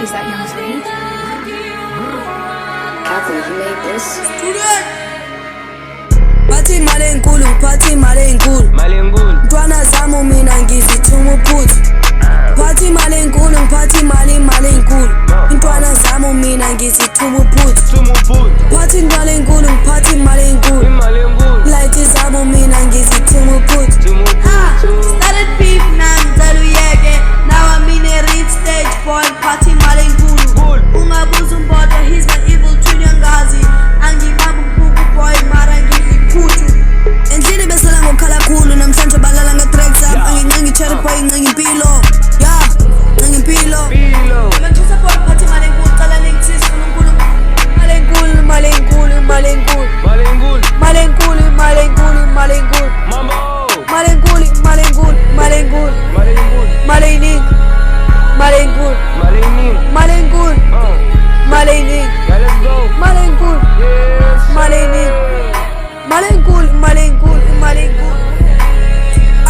is that young lady? Kathy, you made this? Phathi imali enkulu, phathi imali enkulu. Ntwana zami mina ngizithuma uphuthu. Phathi imali enkulu, ngiphathi imali enkulu. Ntwana zami mina ngizithuma uphuthu. Phathi imali enkulu, ngiphathi imali enkulu. Light zami mina ngizithuma uphuthu. Started beef ngicela uyeke. Now I'm in a real stage boy, phathi imali enkulu. Ungabuza umbodo, he's my evil twin yangazi. Angibamba umbuku boy mara ngiziphuthu. Endlini besala ngokhala khulu namhlanje balala nge-tracks up. Angincenga i-cherry boy, ncenga impilo. Yeah, ncenga impilo. Ngithusa boy phathi imali enkulu, cala ningithisa uNkulunkulu. Imali enkulu, imali enkulu, imali enkulu. Imali enkulu, imali enkulu, imali enkulu. Imali enkulu, imali enkulu, imali enkulu. Imali eningi, imali enkulu. Imali enkulu, imali eningi. Imali enkulu, imali eningi. Imali enkulu, imali enkulu, imali enkulu.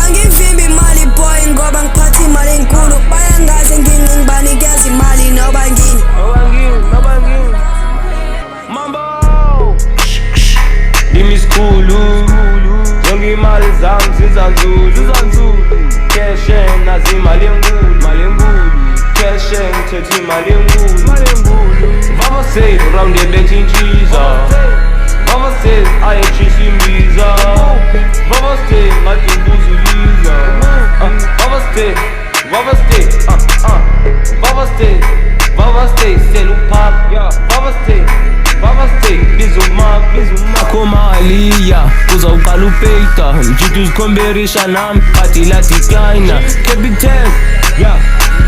Angivimbi imali boy ngoba ngiphatha imali enkulu. Bayangazi ngingibanikeza imali noba ngini. Ngimi isikhulu, zonke imali zami zinzanzulu. Keshe nazi imali enkulu. Keshe ngithethe imali enkulu. Baba said round the bench inchiza. Baba said ayechisa imbiza. Baba said ngathi ngibuzuliza. Baba said sell upap. Baba said bizu mali ya uzawuqala upeyta mjithi uzikhomberisha nami khathi la decliner capital ya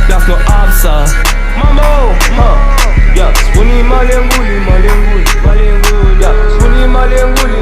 that's no answer mambo ya sifuna imali enkulu ya sifuna imali enkulu